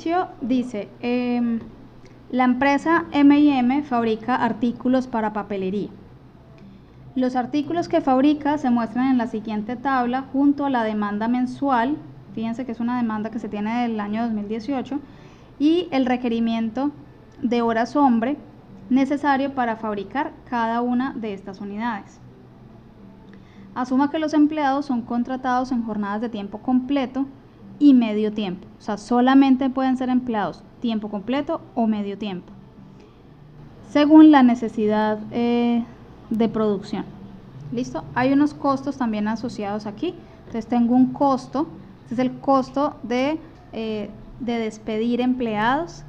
ejercicio dice, la empresa M&M fabrica artículos para papelería. Los artículos que fabrica se muestran en la siguiente tabla junto a la demanda mensual. Fíjense que es una demanda que se tiene del año 2018 y el requerimiento de horas hombre necesario para fabricar cada una de estas unidades. Asuma que los empleados son contratados en jornadas de tiempo completo y medio tiempo. O sea, solamente pueden ser empleados tiempo completo o medio tiempo, según la necesidad de producción. ¿Listo? Hay unos costos también asociados aquí. Entonces tengo un costo, este es el costo de despedir empleados,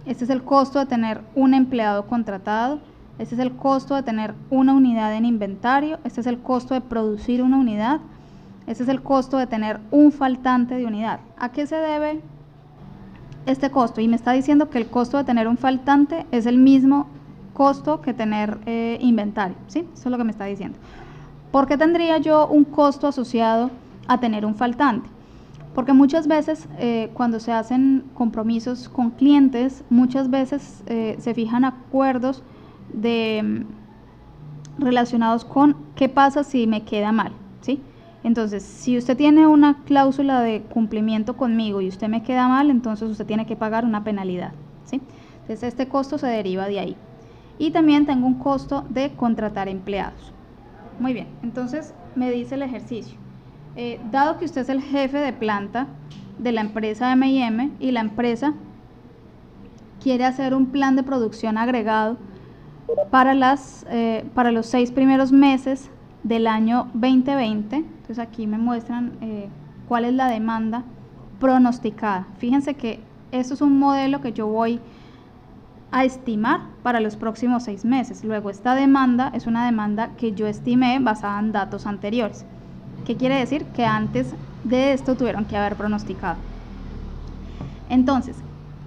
este es el costo de tener un empleado contratado, este es el costo de tener una unidad en inventario, este es el costo de producir una unidad, este es el costo de tener un faltante de unidad. ¿A qué se debe este costo? Y me está diciendo que el costo de tener un faltante es el mismo costo que tener inventario, ¿sí? Eso es lo que me está diciendo. ¿Por qué tendría yo un costo asociado a tener un faltante? Porque muchas veces cuando se hacen compromisos con clientes, muchas veces se fijan acuerdos relacionados con qué pasa si me queda mal, ¿sí? Entonces, si usted tiene una cláusula de cumplimiento conmigo y usted me queda mal, entonces usted tiene que pagar una penalidad, ¿sí? Entonces, este costo se deriva de ahí. Y también tengo un costo de contratar empleados. Muy bien, entonces me dice el ejercicio. Dado que usted es el jefe de planta de la empresa M&M y la empresa quiere hacer un plan de producción agregado para los 6 primeros meses del año 2020, entonces aquí me muestran cuál es la demanda pronosticada. Fíjense que esto es un modelo que yo voy a estimar para los próximos 6 meses. Luego esta demanda es una demanda que yo estimé basada en datos anteriores. ¿Qué quiere decir? Que antes de esto tuvieron que haber pronosticado. Entonces,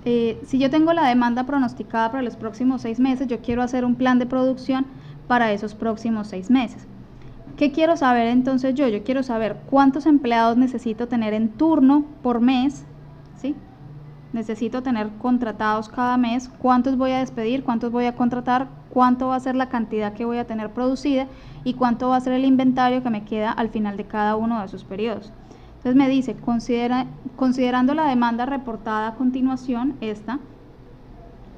si yo tengo la demanda pronosticada para los próximos 6 meses, yo quiero hacer un plan de producción para esos próximos 6 meses. ¿Qué quiero saber entonces yo? Yo quiero saber cuántos empleados necesito tener en turno por mes, ¿sí? Necesito tener contratados cada mes, cuántos voy a despedir, cuántos voy a contratar, cuánto va a ser la cantidad que voy a tener producida y cuánto va a ser el inventario que me queda al final de cada uno de esos periodos. Entonces me dice, considerando la demanda reportada a continuación,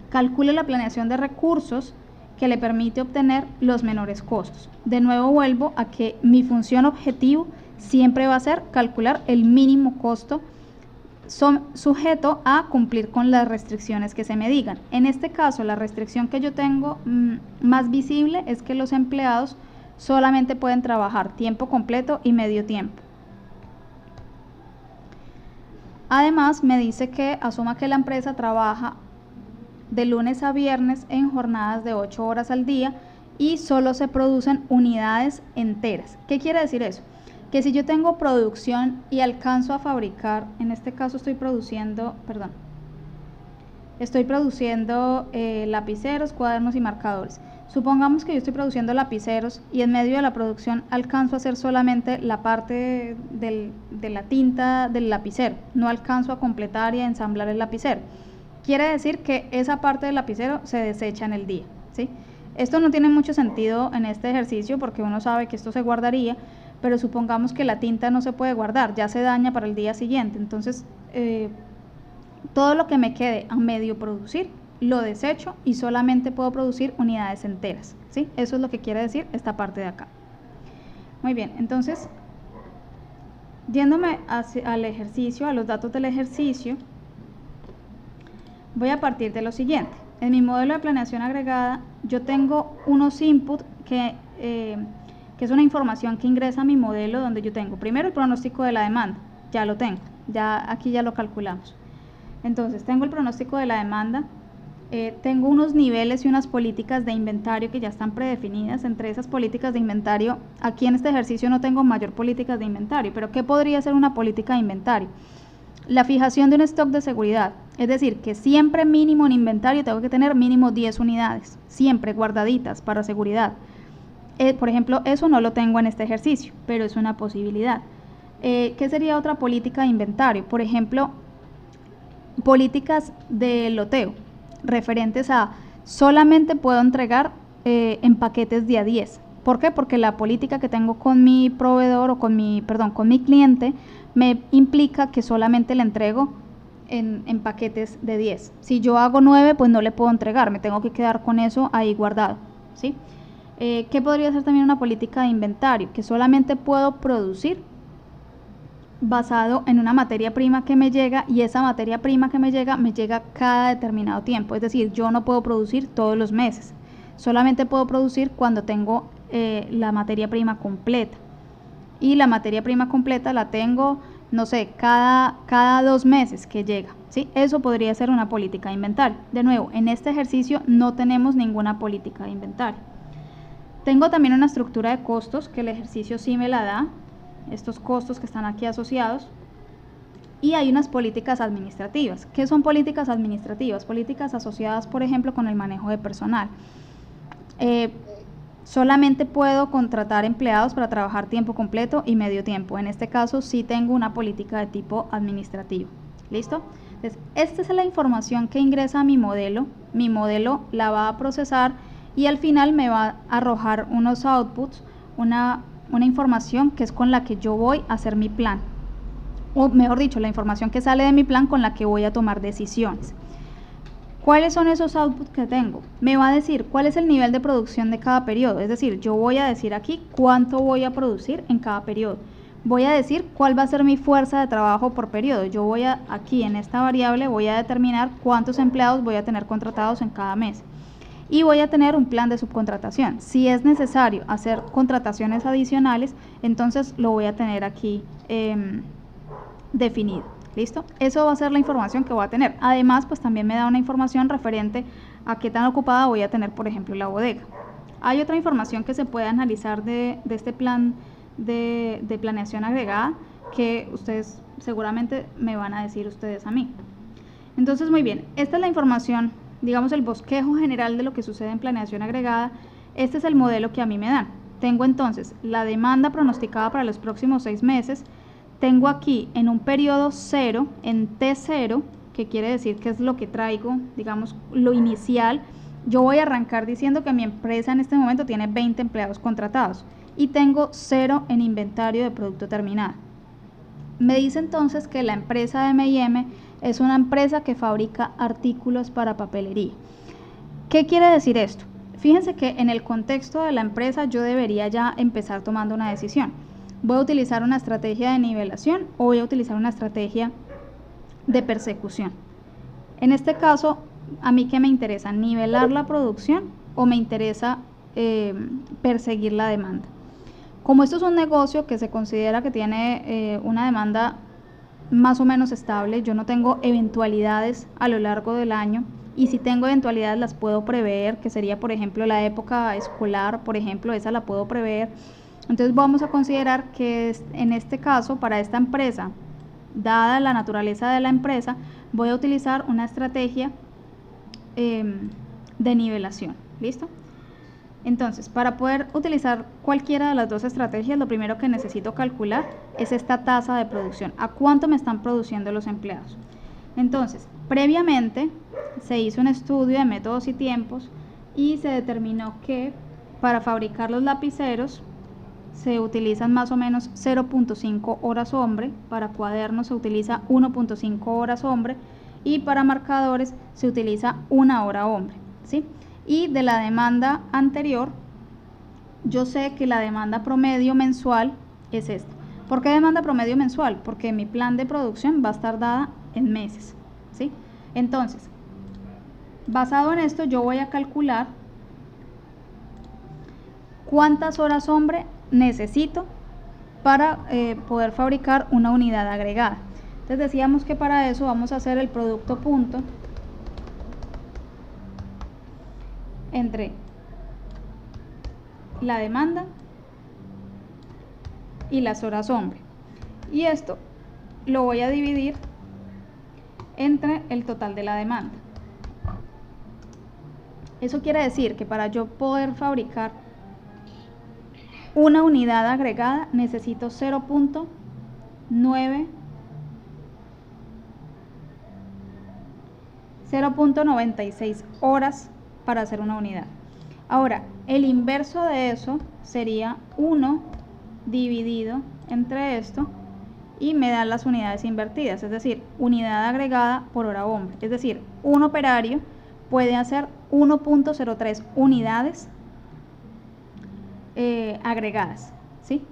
calcule la planeación de recursos que le permite obtener los menores costos. De nuevo vuelvo a que mi función objetivo siempre va a ser calcular el mínimo costo sujeto a cumplir con las restricciones que se me digan. En este caso, la restricción que yo tengo más visible es que los empleados solamente pueden trabajar tiempo completo y medio tiempo. Además, me dice que asuma que la empresa trabaja de lunes a viernes en jornadas de 8 horas al día y solo se producen unidades enteras. ¿Qué quiere decir eso? Que si yo tengo producción y alcanzo a fabricar, en este caso estoy produciendo lapiceros, cuadernos y marcadores. Supongamos que yo estoy produciendo lapiceros y en medio de la producción alcanzo a hacer solamente la parte de la tinta del lapicero, no alcanzo a completar y a ensamblar el lapicero. Quiere decir que esa parte del lapicero se desecha en el día, ¿sí? Esto no tiene mucho sentido en este ejercicio porque uno sabe que esto se guardaría, pero supongamos que la tinta no se puede guardar, ya se daña para el día siguiente, entonces todo lo que me quede a medio producir lo desecho y solamente puedo producir unidades enteras, ¿sí? Eso es lo que quiere decir esta parte de acá. Muy bien, entonces, yéndome al ejercicio, a los datos del ejercicio, voy a partir de lo siguiente. En mi modelo de planeación agregada, yo tengo unos inputs que es una información que ingresa a mi modelo donde yo tengo primero el pronóstico de la demanda, ya lo tengo, aquí ya lo calculamos. Entonces, tengo el pronóstico de la demanda, tengo unos niveles y unas políticas de inventario que ya están predefinidas. Entre esas políticas de inventario, aquí en este ejercicio no tengo mayor políticas de inventario, pero ¿qué podría ser una política de inventario? La fijación de un stock de seguridad, es decir, que siempre mínimo en inventario tengo que tener mínimo 10 unidades, siempre guardaditas para seguridad. Por ejemplo, eso no lo tengo en este ejercicio, pero es una posibilidad. ¿Qué sería otra política de inventario? Por ejemplo, políticas de loteo referentes a solamente puedo entregar en paquetes de a 10. ¿Por qué? Porque la política que tengo con mi proveedor o con mi cliente me implica que solamente le entrego en paquetes de 10. Si yo hago 9, pues no le puedo entregar, me tengo que quedar con eso ahí guardado, ¿sí? ¿Qué podría ser también una política de inventario? Que solamente puedo producir basado en una materia prima que me llega, y esa materia prima que me llega cada determinado tiempo. Es decir, yo no puedo producir todos los meses, solamente puedo producir cuando tengo la materia prima completa. Y la materia prima completa la tengo, no sé, cada 2 meses que llega, ¿sí? Eso podría ser una política de inventario. De nuevo, en este ejercicio no tenemos ninguna política de inventario. Tengo también una estructura de costos que el ejercicio sí me la da, estos costos que están aquí asociados. Y hay unas políticas administrativas. ¿Qué son políticas administrativas? Políticas asociadas, por ejemplo, con el manejo de personal. Solamente puedo contratar empleados para trabajar tiempo completo y medio tiempo. En este caso sí tengo una política de tipo administrativo. ¿Listo? Entonces, esta es la información que ingresa a mi modelo. Mi modelo la va a procesar y al final me va a arrojar unos outputs, una información que es con la que yo voy a hacer mi plan. O mejor dicho, la información que sale de mi plan con la que voy a tomar decisiones. ¿Cuáles son esos outputs que tengo? Me va a decir cuál es el nivel de producción de cada periodo. Es decir, yo voy a decir aquí cuánto voy a producir en cada periodo. Voy a decir cuál va a ser mi fuerza de trabajo por periodo. Yo voy a, aquí en esta variable, voy a determinar cuántos empleados voy a tener contratados en cada mes. Y voy a tener un plan de subcontratación. Si es necesario hacer contrataciones adicionales, entonces lo voy a tener aquí definido. ¿Listo? Eso va a ser la información que voy a tener. Además, pues también me da una información referente a qué tan ocupada voy a tener, por ejemplo, la bodega. Hay otra información que se puede analizar de este plan de planeación agregada que ustedes seguramente me van a decir ustedes a mí. Entonces, muy bien, esta es la información, digamos el bosquejo general de lo que sucede en planeación agregada. Este es el modelo que a mí me dan. Tengo entonces la demanda pronosticada para los próximos 6 meses. Tengo aquí en un periodo 0, en T0, que quiere decir que es lo que traigo, digamos, lo inicial. Yo voy a arrancar diciendo que mi empresa en este momento tiene 20 empleados contratados y tengo 0 en inventario de producto terminado. Me dice entonces que la empresa de M&M es una empresa que fabrica artículos para papelería. ¿Qué quiere decir esto? Fíjense que en el contexto de la empresa yo debería ya empezar tomando una decisión. ¿Voy a utilizar una estrategia de nivelación o voy a utilizar una estrategia de persecución? En este caso, ¿a mí qué me interesa? ¿Nivelar la producción o me interesa perseguir la demanda? Como esto es un negocio que se considera que tiene una demanda más o menos estable, yo no tengo eventualidades a lo largo del año, y si tengo eventualidades las puedo prever, que sería por ejemplo la época escolar, por ejemplo, esa la puedo prever. Entonces vamos a considerar que en este caso, para esta empresa, dada la naturaleza de la empresa, voy a utilizar una estrategia de nivelación. ¿Listo? Entonces, para poder utilizar cualquiera de las dos estrategias, lo primero que necesito calcular es esta tasa de producción. ¿A cuánto me están produciendo los empleados? Entonces, previamente se hizo un estudio de métodos y tiempos y se determinó que para fabricar los lapiceros se utilizan más o menos 0.5 horas hombre, para cuadernos se utiliza 1.5 horas hombre y para marcadores se utiliza 1 hora hombre, ¿sí? Y de la demanda anterior, yo sé que la demanda promedio mensual es esta. ¿Por qué demanda promedio mensual? Porque mi plan de producción va a estar dada en meses, ¿sí? Entonces, basado en esto, yo voy a calcular cuántas horas hombre necesito para poder fabricar una unidad agregada. Entonces decíamos que para eso vamos a hacer el producto punto entre la demanda y las horas hombre, y esto lo voy a dividir entre el total de la demanda. Eso quiere decir que para yo poder fabricar una unidad agregada necesito 0.9 0.96 horas para hacer una unidad. Ahora, el inverso de eso sería 1 dividido entre esto y me dan las unidades invertidas, es decir, unidad agregada por hora hombre. Es decir, un operario puede hacer 1.03 unidades agregadas, ¿sí?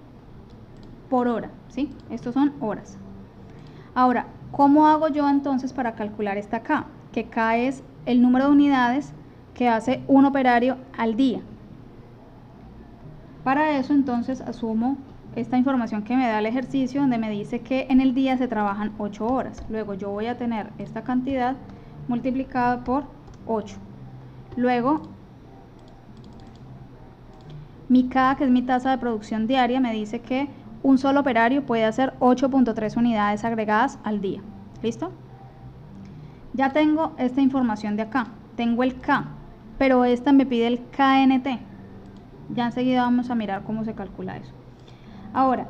Por hora, ¿sí? Estos son horas. Ahora, ¿cómo hago yo entonces para calcular esta K? Que K es el número de unidades que hace un operario al día. Para eso entonces asumo esta información que me da el ejercicio, donde me dice que en el día se trabajan 8 horas. Luego yo voy a tener esta cantidad multiplicada por 8. Luego, mi K, que es mi tasa de producción diaria, me dice que un solo operario puede hacer 8.3 unidades agregadas al día. ¿Listo? Ya tengo esta información de acá. Tengo el K, pero esta me pide el KNT. Ya enseguida vamos a mirar cómo se calcula eso. Ahora,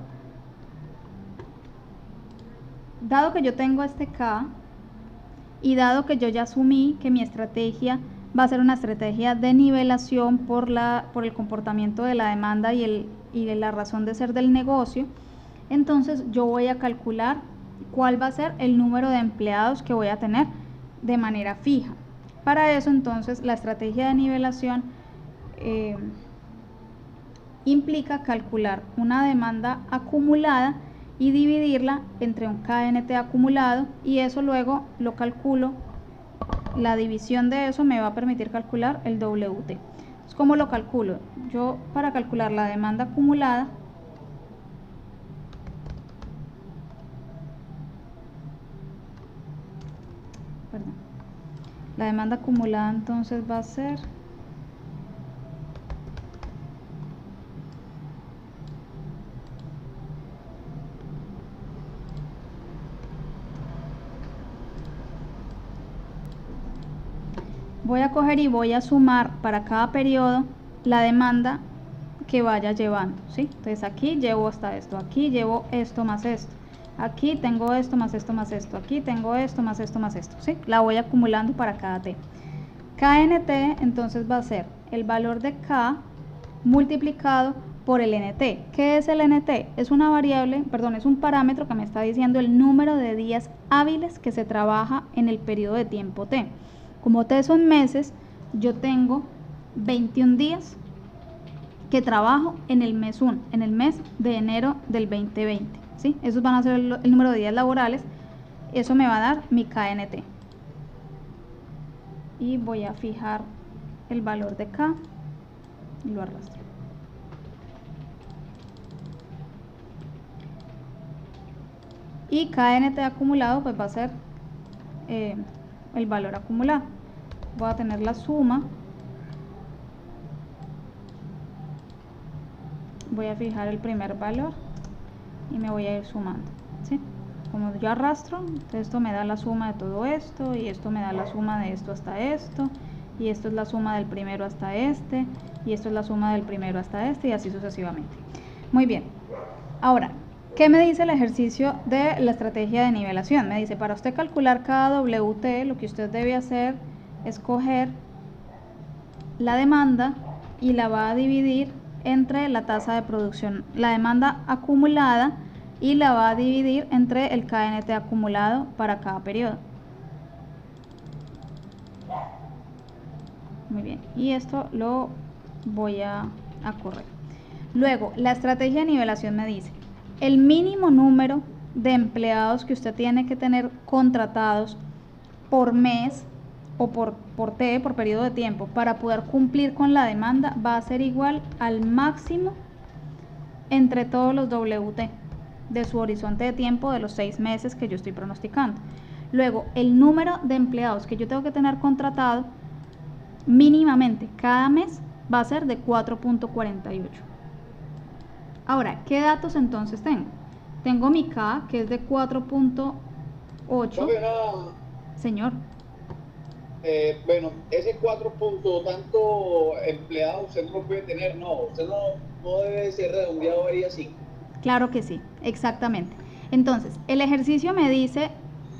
dado que yo tengo este K y dado que yo ya asumí que mi estrategia va a ser una estrategia de nivelación por el comportamiento de la demanda y la razón de ser del negocio, entonces yo voy a calcular cuál va a ser el número de empleados que voy a tener de manera fija. Para eso entonces la estrategia de nivelación implica calcular una demanda acumulada y dividirla entre un KNT acumulado, y eso luego lo calculo. La división de eso me va a permitir calcular el WT. Entonces, ¿cómo lo calculo? Yo, para calcular la demanda acumulada, la demanda acumulada entonces va a ser voy a coger y voy a sumar para cada periodo la demanda que vaya llevando, ¿sí? Entonces aquí llevo hasta esto, aquí llevo esto más esto, aquí tengo esto más esto más esto, aquí tengo esto más esto más esto, ¿sí? La voy acumulando para cada T. KNT entonces va a ser el valor de K multiplicado por el NT. ¿Qué es el NT? Es una variable, perdón, es un parámetro que me está diciendo el número de días hábiles que se trabaja en el periodo de tiempo T. Como T son meses, yo tengo 21 días que trabajo en el mes 1, en el mes de enero del 2020, ¿sí? Esos van a ser el número de días laborales. Eso me va a dar mi KNT. Y voy a fijar el valor de K y lo arrastro. Y KNT acumulado pues va a ser el valor acumulado. Voy a tener la suma. Voy a fijar el primer valor y me voy a ir sumando, ¿sí? Como yo arrastro, esto me da la suma de todo esto, y esto me da la suma de esto hasta esto, y esto es la suma del primero hasta este, y esto es la suma del primero hasta este, y así sucesivamente. Muy bien. Ahora, ¿qué me dice el ejercicio de la estrategia de nivelación? Me dice, para usted calcular cada WT, lo que usted debe hacer es coger la demanda y la va a dividir entre la tasa de producción, la demanda acumulada, y la va a dividir entre el KNT acumulado para cada periodo. Muy bien, y esto lo voy a correr. Luego, la estrategia de nivelación me dice, el mínimo número de empleados que usted tiene que tener contratados por mes o por T, por periodo de tiempo, para poder cumplir con la demanda, va a ser igual al máximo entre todos los WT de su horizonte de tiempo de los 6 meses que yo estoy pronosticando. Luego, el número de empleados que yo tengo que tener contratado mínimamente cada mes va a ser de 4.48. Ahora, ¿qué datos entonces tengo? Tengo mi K, que es de 4.8. Señor. Bueno, ese 4 puntos, tanto empleados usted no lo puede tener, no, usted no debe ser redondeado ahí así. Claro que sí, exactamente. Entonces, el ejercicio me dice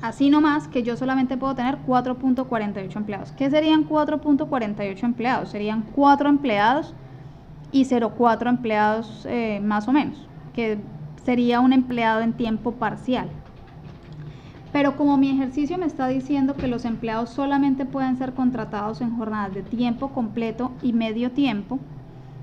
así nomás que yo solamente puedo tener 4.48 empleados. ¿Qué serían 4.48 empleados? Serían 4 empleados y 0,4 empleados más o menos, que sería un empleado en tiempo parcial. Pero como mi ejercicio me está diciendo que los empleados solamente pueden ser contratados en jornadas de tiempo completo y medio tiempo,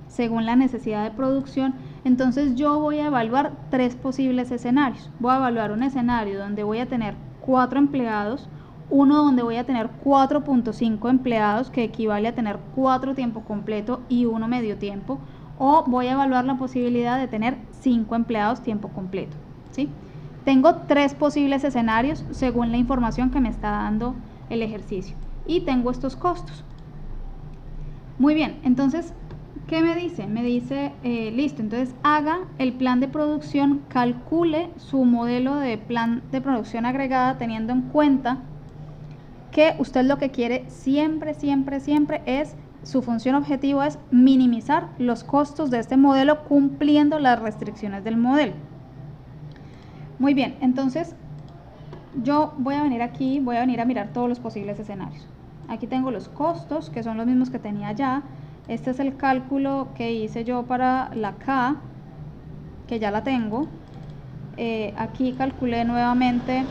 según la necesidad de producción, entonces yo voy a evaluar 3 posibles escenarios. Voy a evaluar un escenario donde voy a tener 4 empleados, uno donde voy a tener 4.5 empleados, que equivale a tener 4 tiempo completo y 1 medio tiempo, o voy a evaluar la posibilidad de tener 5 empleados tiempo completo, ¿sí? Tengo 3 posibles escenarios según la información que me está dando el ejercicio y tengo estos costos. Muy bien, entonces, ¿qué me dice? Me dice, listo, entonces haga el plan de producción, calcule su modelo de plan de producción agregada teniendo en cuenta que usted lo que quiere siempre es, su función objetivo es minimizar los costos de este modelo cumpliendo las restricciones del modelo. Muy bien, entonces yo voy a venir aquí, voy a venir a mirar todos los posibles escenarios. Aquí tengo los costos, que son los mismos que tenía ya. Este es el cálculo que hice yo para la K, que ya la tengo. Aquí calculé nuevamente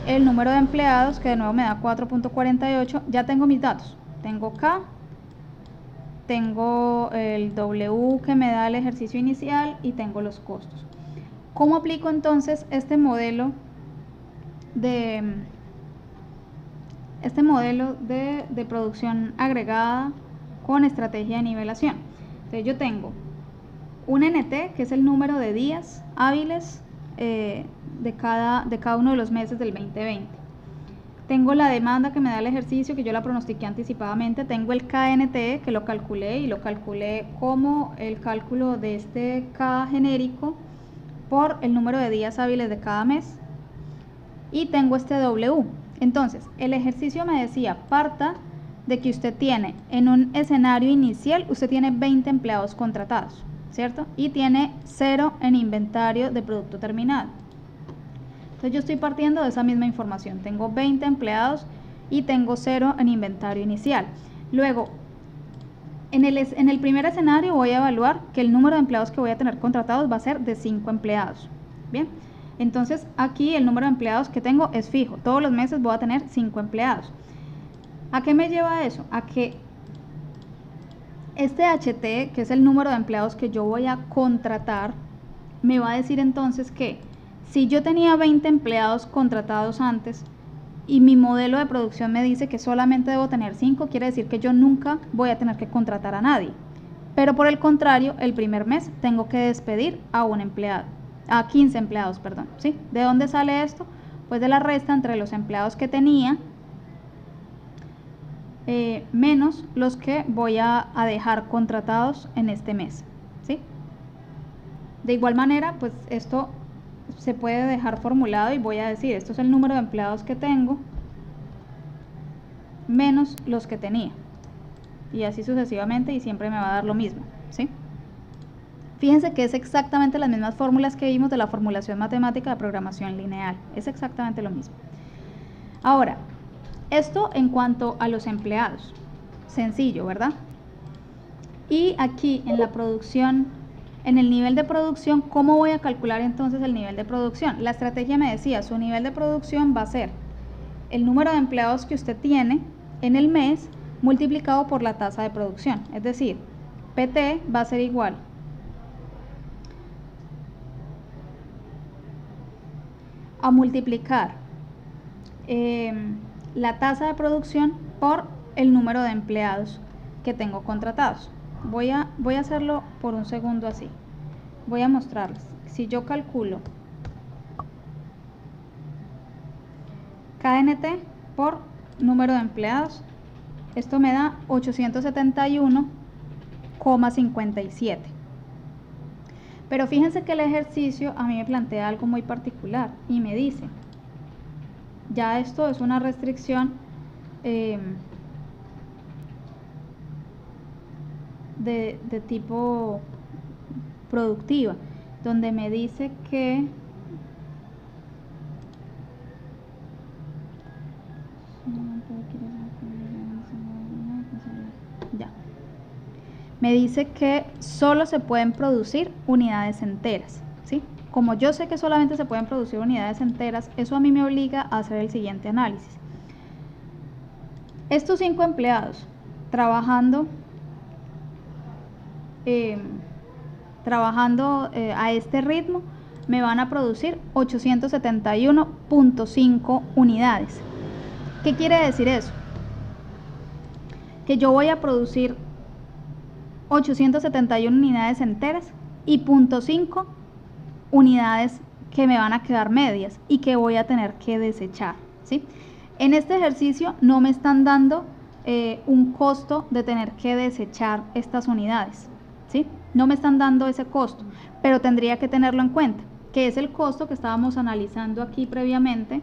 el número de empleados, que de nuevo me da 4.48. Ya tengo mis datos. Tengo K, tengo el W que me da el ejercicio inicial y tengo los costos. ¿Cómo aplico entonces este modelo de producción agregada con estrategia de nivelación? Entonces yo tengo un NT, que es el número de días hábiles de cada uno de los meses del 2020. Tengo la demanda que me da el ejercicio, que yo la pronostiqué anticipadamente. Tengo el KNT, que lo calculé y lo calculé como el cálculo de este K genérico por el número de días hábiles de cada mes. Y tengo este W. Entonces, el ejercicio me decía, parta de que usted tiene en un escenario inicial, usted tiene 20 empleados contratados, ¿cierto? Y tiene 0 en inventario de producto terminado. Entonces yo estoy partiendo de esa misma información. Tengo 20 empleados y tengo 0 en inventario inicial. Luego, en el primer escenario voy a evaluar que el número de empleados que voy a tener contratados va a ser de 5 empleados. Bien, entonces aquí el número de empleados que tengo es fijo. Todos los meses voy a tener 5 empleados. ¿A qué me lleva eso? A que este HT, que es el número de empleados que yo voy a contratar, me va a decir entonces que si yo tenía 20 empleados contratados antes y mi modelo de producción me dice que solamente debo tener 5, quiere decir que yo nunca voy a tener que contratar a nadie. Pero por el contrario, el primer mes tengo que despedir a un empleado, a 15 empleados, perdón, ¿sí? ¿De dónde sale esto? Pues de la resta entre los empleados que tenía menos los que voy a dejar contratados en este mes, ¿sí? De igual manera, pues esto se puede dejar formulado y voy a decir, esto es el número de empleados que tengo menos los que tenía. Y así sucesivamente y siempre me va a dar lo mismo, ¿sí? Fíjense que es exactamente las mismas fórmulas que vimos de la formulación matemática de programación lineal. Es exactamente lo mismo. Ahora, esto en cuanto a los empleados. Sencillo, ¿verdad? Y aquí en la producción, en el nivel de producción, ¿cómo voy a calcular entonces el nivel de producción? La estrategia me decía, su nivel de producción va a ser el número de empleados que usted tiene en el mes multiplicado por la tasa de producción. Es decir, PT va a ser igual a multiplicar la tasa de producción por el número de empleados que tengo contratados. Voy a hacerlo por un segundo así. Voy a mostrarles. Si yo calculo KNT por número de empleados, esto me da 871,57. Pero fíjense que el ejercicio a mí me plantea algo muy particular y me dice, ya esto es una restricción de tipo productiva, donde me dice que Ya. Me dice que solo se pueden producir unidades enteras, ¿sí? Como yo sé que solamente se pueden producir unidades enteras, eso a mí me obliga a hacer el siguiente análisis. Estos 5 empleados trabajando a este ritmo me van a producir 871.5 unidades. ¿Qué quiere decir eso? Que yo voy a producir 871 unidades enteras y 0.5 unidades que me van a quedar medias y que voy a tener que desechar, ¿sí? En este ejercicio no me están dando un costo de tener que desechar estas unidades, ¿sí? No me están dando ese costo, pero tendría que tenerlo en cuenta, que es el costo que estábamos analizando aquí previamente,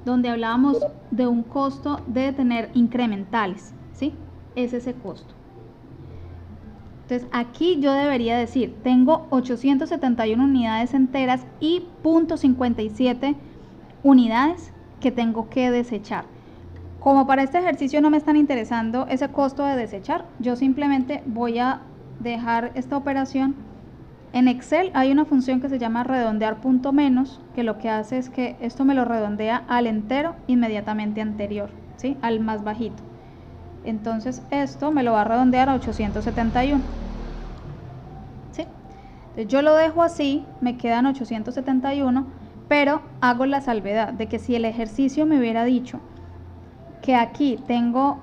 donde hablábamos de un costo de tener incrementales, ¿sí? Es ese costo. Entonces aquí yo debería decir, tengo 871 unidades enteras y 0.57 unidades que tengo que desechar. Como para este ejercicio no me están interesando ese costo de desechar, yo simplemente voy a dejar esta operación. En Excel hay una función que se llama redondear punto menos, que lo que hace es que esto me lo redondea al entero inmediatamente anterior, ¿sí? Al más bajito. Entonces esto me lo va a redondear a 871, ¿sí? Entonces yo lo dejo así, me quedan 871, pero hago la salvedad de que si el ejercicio me hubiera dicho que aquí tengo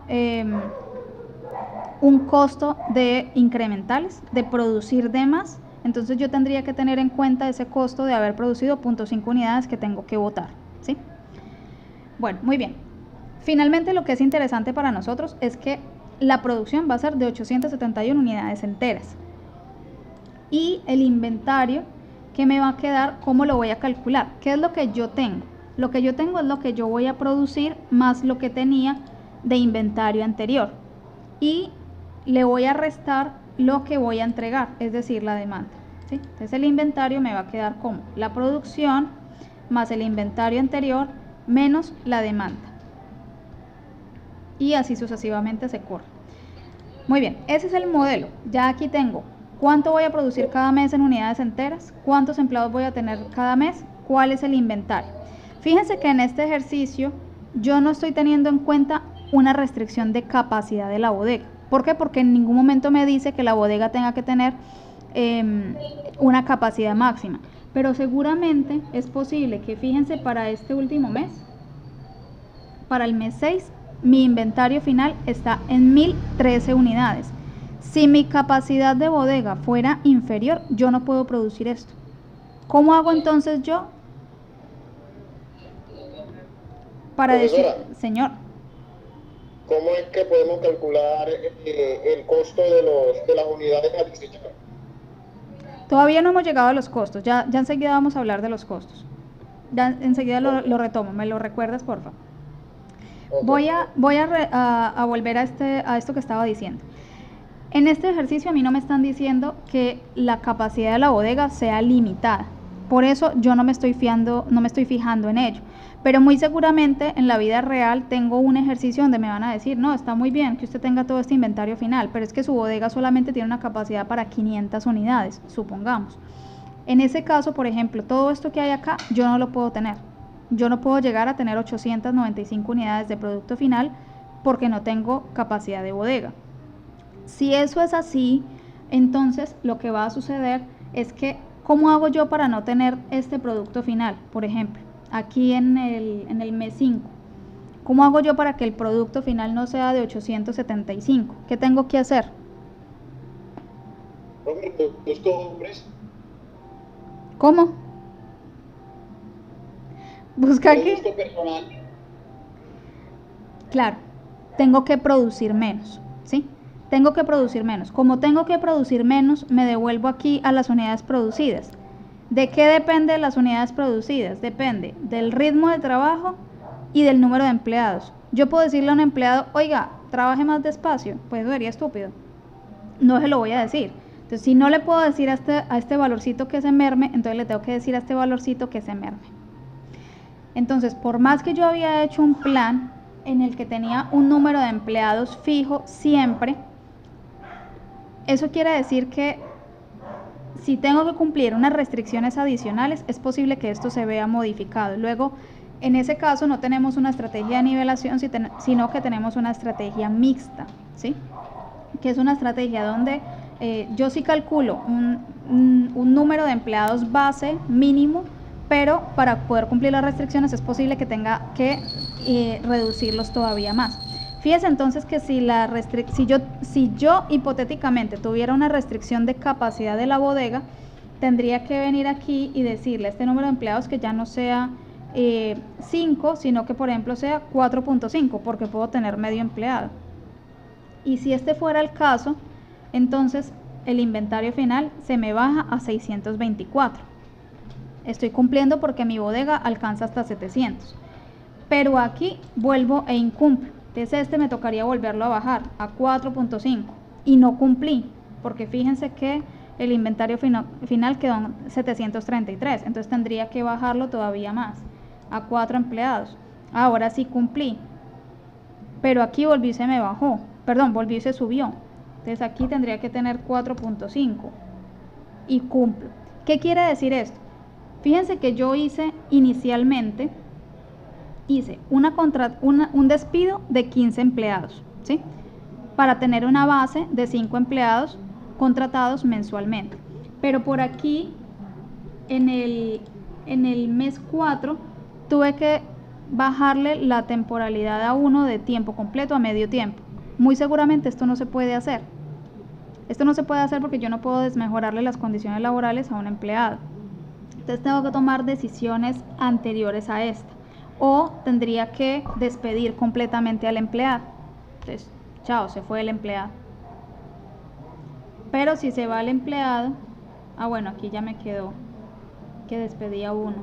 un costo de incrementales, de producir de más, entonces yo tendría que tener en cuenta ese costo de haber producido 0.5 unidades que tengo que botar, ¿sí? Bueno, muy bien. Finalmente lo que es interesante para nosotros es que la producción va a ser de 871 unidades enteras. Y el inventario que me va a quedar, ¿cómo lo voy a calcular? ¿Qué es lo que yo tengo? Lo que yo tengo es lo que yo voy a producir más lo que tenía de inventario anterior. Y le voy a restar lo que voy a entregar, es decir, la demanda, ¿sí? Entonces el inventario me va a quedar como la producción más el inventario anterior menos la demanda. Y así sucesivamente se corre. Muy bien, ese es el modelo. Ya aquí tengo cuánto voy a producir cada mes en unidades enteras, cuántos empleados voy a tener cada mes, cuál es el inventario. Fíjense que en este ejercicio yo no estoy teniendo en cuenta una restricción de capacidad de la bodega. ¿Por qué? Porque en ningún momento me dice que la bodega tenga que tener una capacidad máxima. Pero seguramente es posible que, fíjense, para este último mes, para el mes 6, mi inventario final está en 1013 unidades. Si mi capacidad de bodega fuera inferior, yo no puedo producir esto. ¿Cómo hago entonces yo para decir, señor? ¿Cómo es que podemos calcular el costo de las unidades a desechar? Todavía no hemos llegado a los costos, ya enseguida vamos a hablar de los costos. Ya enseguida lo retomo, ¿me lo recuerdas, por favor? Okay. Voy a volver a esto que estaba diciendo. En este ejercicio a mí no me están diciendo que la capacidad de la bodega sea limitada. Por eso yo no me estoy fijando en ello. Pero muy seguramente en la vida real tengo un ejercicio donde me van a decir, no, está muy bien que usted tenga todo este inventario final, pero es que su bodega solamente tiene una capacidad para 500 unidades, supongamos. En ese caso, por ejemplo, todo esto que hay acá, yo no lo puedo tener. Yo no puedo llegar a tener 895 unidades de producto final porque no tengo capacidad de bodega. Si eso es así, entonces lo que va a suceder es que, ¿cómo hago yo para no tener este producto final? Por ejemplo, aquí en el mes 5, ¿cómo hago yo para que el producto final no sea de 875? ¿Qué tengo que hacer? Busco hombres. ¿Cómo? ¿Busca qué? Busco personal. Claro, tengo que producir menos, ¿sí? Tengo que producir menos. Como tengo que producir menos, me devuelvo aquí a las unidades producidas. ¿De qué depende las unidades producidas? Depende del ritmo de trabajo y del número de empleados. Yo puedo decirle a un empleado, oiga, trabaje más despacio. Pues eso sería estúpido. No se lo voy a decir. Entonces, si no le puedo decir a este valorcito que se merme, entonces le tengo que decir a este valorcito que se merme. Entonces, por más que yo había hecho un plan en el que tenía un número de empleados fijo siempre, eso quiere decir que si tengo que cumplir unas restricciones adicionales, es posible que esto se vea modificado. Luego, en ese caso, no tenemos una estrategia de nivelación, sino que tenemos una estrategia mixta, ¿sí? Que es una estrategia donde yo sí calculo un número de empleados base mínimo, pero para poder cumplir las restricciones es posible que tenga que reducirlos todavía más. Fíjese entonces que si yo hipotéticamente tuviera una restricción de capacidad de la bodega, tendría que venir aquí y decirle a este número de empleados que ya no sea 5, sino que por ejemplo sea 4.5, porque puedo tener medio empleado. Y si este fuera el caso, entonces el inventario final se me baja a 624. Estoy cumpliendo porque mi bodega alcanza hasta 700. Pero aquí vuelvo e incumplo. Entonces me tocaría volverlo a bajar a 4.5 y no cumplí, porque fíjense que el inventario final quedó en 733, entonces tendría que bajarlo todavía más, a 4 empleados. Ahora sí cumplí, pero aquí volvió y se me bajó, volvió y se subió. Entonces aquí tendría que tener 4.5 y cumplo. ¿Qué quiere decir esto? Fíjense que yo hice inicialmente un despido de 15 empleados, ¿sí? Para tener una base de 5 empleados contratados mensualmente. Pero por aquí, en el mes 4, tuve que bajarle la temporalidad a uno de tiempo completo a medio tiempo. Muy seguramente esto no se puede hacer. Esto no se puede hacer porque yo no puedo desmejorarle las condiciones laborales a un empleado. Entonces tengo que tomar decisiones anteriores a esta. O tendría que despedir completamente al empleado. Entonces, chao, se fue el empleado. Pero si se va el empleado, bueno, aquí ya me quedó que despedí a uno.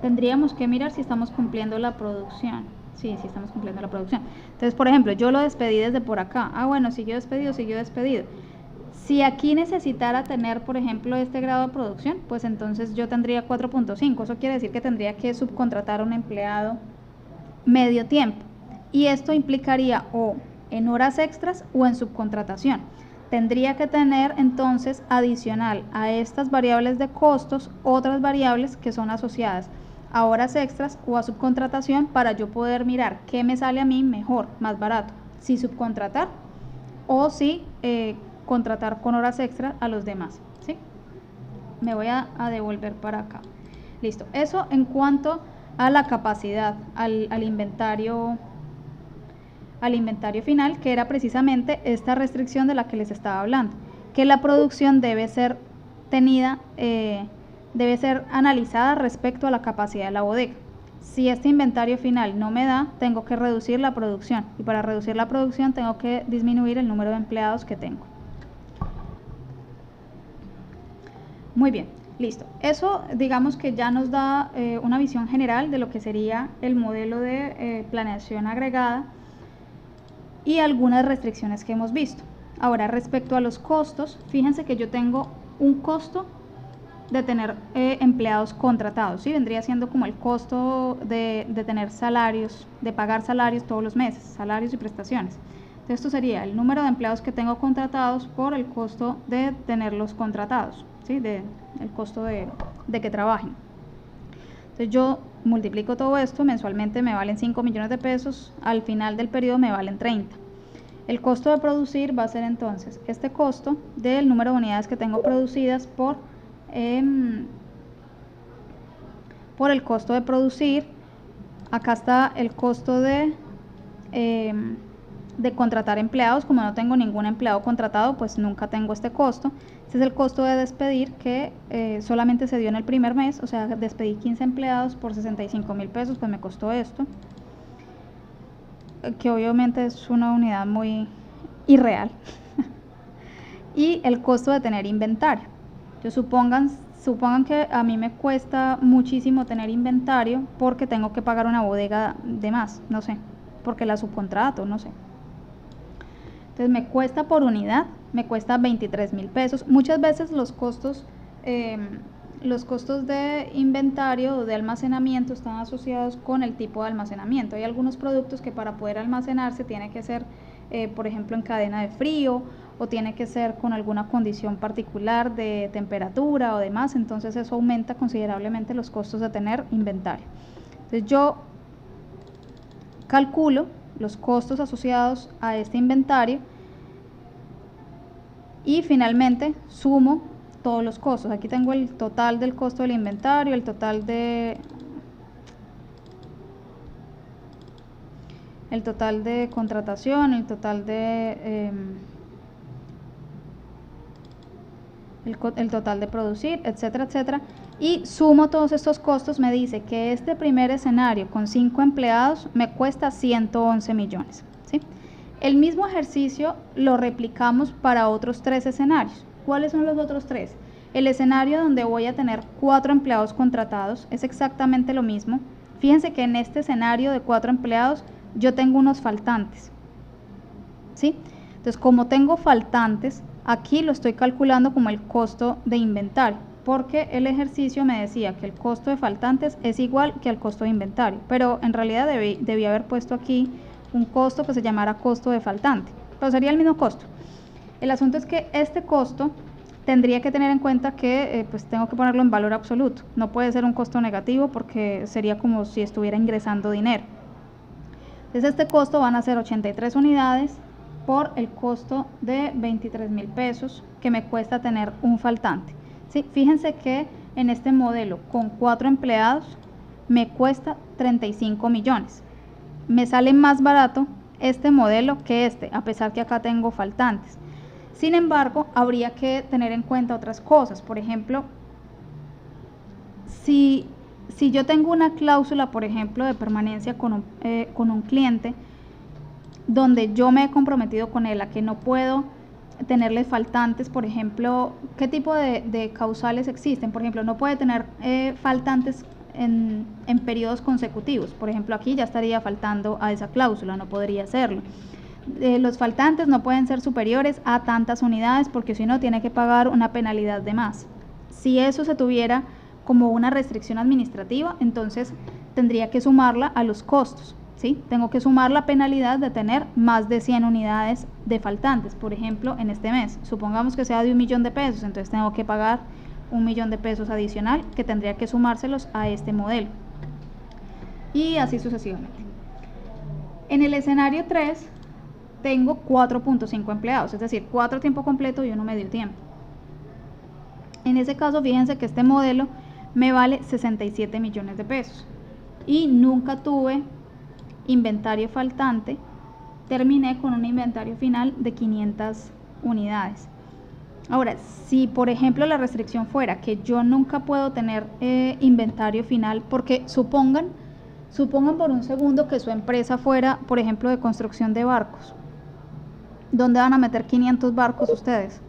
Tendríamos que mirar si estamos cumpliendo la producción. Sí, estamos cumpliendo la producción. Entonces, por ejemplo, yo lo despedí desde por acá. Bueno, siguió despedido. Si aquí necesitara tener, por ejemplo, este grado de producción, pues entonces yo tendría 4.5. Eso quiere decir que tendría que subcontratar a un empleado medio tiempo. Y esto implicaría o en horas extras o en subcontratación. Tendría que tener entonces adicional a estas variables de costos otras variables que son asociadas a horas extras o a subcontratación para yo poder mirar qué me sale a mí mejor, más barato, si subcontratar o si contratar con horas extras a los demás, ¿sí? Me voy a devolver para acá. Listo. Eso en cuanto a la capacidad, al inventario final, que era precisamente esta restricción de la que les estaba hablando, que la producción debe ser analizada respecto a la capacidad de la bodega. Si este inventario final no me da, tengo que reducir la producción, y para reducir la producción tengo que disminuir el número de empleados que tengo. Muy bien, listo. Eso digamos que ya nos da una visión general de lo que sería el modelo de planeación agregada y algunas restricciones que hemos visto. Ahora, respecto a los costos, fíjense que yo tengo un costo de tener empleados contratados, ¿sí? Vendría siendo como el costo de tener salarios, de pagar salarios todos los meses, salarios y prestaciones. Entonces, esto sería el número de empleados que tengo contratados por el costo de tenerlos contratados, ¿sí? El costo de que trabajen. Entonces, yo multiplico todo esto, mensualmente me valen 5 millones de pesos, al final del periodo me valen 30. El costo de producir va a ser entonces este costo del número de unidades que tengo producidas por el costo de producir. Acá está el costo de contratar empleados. Como no tengo ningún empleado contratado, pues nunca tengo este costo. Este es el costo de despedir, que solamente se dio en el primer mes, o sea, despedí 15 empleados por 65.000 pesos, pues me costó esto, que obviamente es una unidad muy irreal. Y el costo de tener inventario. Supongan que a mí me cuesta muchísimo tener inventario porque tengo que pagar una bodega de más, no sé, porque la subcontrato, no sé. Entonces me cuesta por unidad me cuesta 23.000 pesos. Muchas veces los costos de inventario o de almacenamiento están asociados con el tipo de almacenamiento. Hay algunos productos que para poder almacenarse tiene que ser, por ejemplo, en cadena de frío, o tiene que ser con alguna condición particular de temperatura o demás, entonces eso aumenta considerablemente los costos de tener inventario. Entonces yo calculo los costos asociados a este inventario y finalmente sumo todos los costos. Aquí tengo el total del costo del inventario, el total de contratación, el total de producir, etcétera, etcétera, y sumo todos estos costos. Me dice que este primer escenario con 5 empleados me cuesta 111 millones, ¿sí? El mismo ejercicio lo replicamos para otros 3 escenarios. ¿Cuáles son los otros 3? El escenario donde voy a tener 4 empleados contratados es exactamente lo mismo. Fíjense que en este escenario de 4 empleados yo tengo unos faltantes, ¿sí? Entonces, como tengo faltantes, aquí lo estoy calculando como el costo de inventario, porque el ejercicio me decía que el costo de faltantes es igual que al costo de inventario, pero en realidad debí haber puesto aquí un costo que se llamara costo de faltante, pero sería el mismo costo. El asunto es que este costo tendría que tener en cuenta que pues tengo que ponerlo en valor absoluto, no puede ser un costo negativo porque sería como si estuviera ingresando dinero. Entonces este costo van a ser 83 unidades por el costo de 23.000 pesos que me cuesta tener un faltante, ¿sí? Fíjense que en este modelo con 4 empleados me cuesta 35 millones. Me sale más barato este modelo que este, a pesar que acá tengo faltantes. Sin embargo, habría que tener en cuenta otras cosas. Por ejemplo, si yo tengo una cláusula, por ejemplo, de permanencia con un cliente, donde yo me he comprometido con él a que no puedo tenerle faltantes, por ejemplo, ¿qué tipo de causales existen? Por ejemplo, no puede tener faltantes en periodos consecutivos. Por ejemplo, aquí ya estaría faltando a esa cláusula, no podría hacerlo. Los faltantes no pueden ser superiores a tantas unidades porque si no tiene que pagar una penalidad de más. Si eso se tuviera como una restricción administrativa, entonces tendría que sumarla a los costos, ¿sí? Tengo que sumar la penalidad de tener más de 100 unidades de faltantes, por ejemplo, en este mes. Supongamos que sea de 1 millón de pesos, entonces tengo que pagar 1 millón de pesos adicional que tendría que sumárselos a este modelo. Y así sucesivamente. En el escenario 3 tengo 4.5 empleados, es decir, 4 tiempo completo y 1 medio tiempo. En ese caso, fíjense que este modelo me vale 67 millones de pesos y nunca tuve inventario faltante, terminé con un inventario final de 500 unidades. Ahora, si por ejemplo la restricción fuera que yo nunca puedo tener inventario final, porque supongan por un segundo que su empresa fuera, por ejemplo, de construcción de barcos, ¿dónde van a meter 500 barcos ustedes?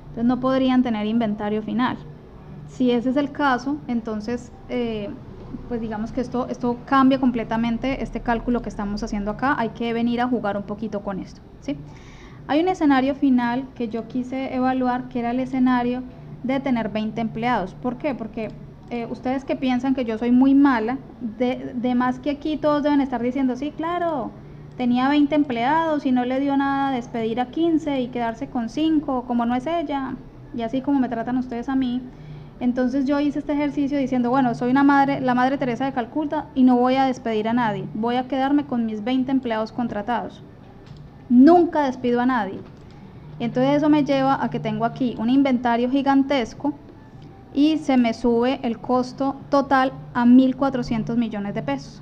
Entonces no podrían tener inventario final. Si ese es el caso, entonces pues digamos que esto cambia completamente este cálculo que estamos haciendo acá. Hay que venir a jugar un poquito con esto, ¿sí? Hay un escenario final que yo quise evaluar, que era el escenario de tener 20 empleados. ¿Por qué? Porque ustedes que piensan que yo soy muy mala, de más que aquí todos deben estar diciendo, sí, claro, tenía 20 empleados y no le dio nada despedir a 15 y quedarse con 5, como no es ella, y así como me tratan ustedes a mí. Entonces yo hice este ejercicio diciendo, bueno, soy la Madre Teresa de Calcuta y no voy a despedir a nadie, voy a quedarme con mis 20 empleados contratados. Nunca despido a nadie. Entonces eso me lleva a que tengo aquí un inventario gigantesco y se me sube el costo total a 1.400 millones de pesos.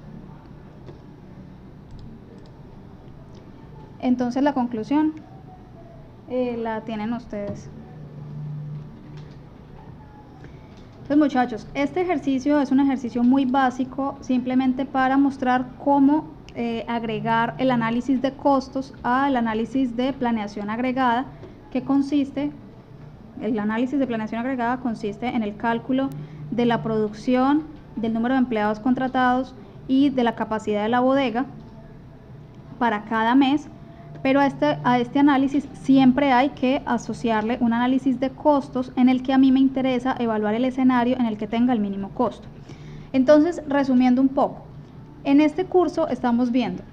Entonces la conclusión la tienen ustedes. Entonces, muchachos, este ejercicio es un ejercicio muy básico, simplemente para mostrar cómo agregar el análisis de costos al análisis de planeación agregada, que consiste, el análisis de planeación agregada consiste en el cálculo de la producción, del número de empleados contratados y de la capacidad de la bodega para cada mes, Pero a este análisis siempre hay que asociarle un análisis de costos en el que a mí me interesa evaluar el escenario en el que tenga el mínimo costo. Entonces, resumiendo un poco, en este curso estamos viendo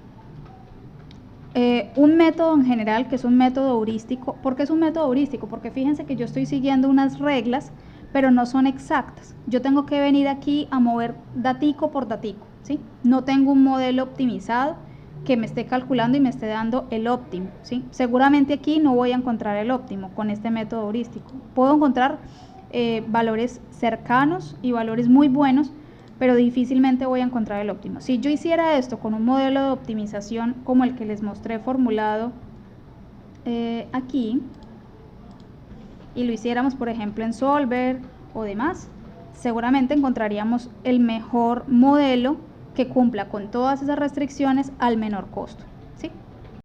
un método en general, que es un método heurístico. ¿Por qué es un método heurístico? Porque fíjense que yo estoy siguiendo unas reglas, pero no son exactas. Yo tengo que venir aquí a mover datico por datico, ¿sí? No tengo un modelo optimizado que me esté calculando y me esté dando el óptimo, ¿sí? Seguramente aquí no voy a encontrar el óptimo con este método heurístico. Puedo encontrar valores cercanos y valores muy buenos, pero difícilmente voy a encontrar el óptimo. Si yo hiciera esto con un modelo de optimización como el que les mostré formulado aquí, y lo hiciéramos, por ejemplo, en Solver o demás, seguramente encontraríamos el mejor modelo que cumpla con todas esas restricciones al menor costo.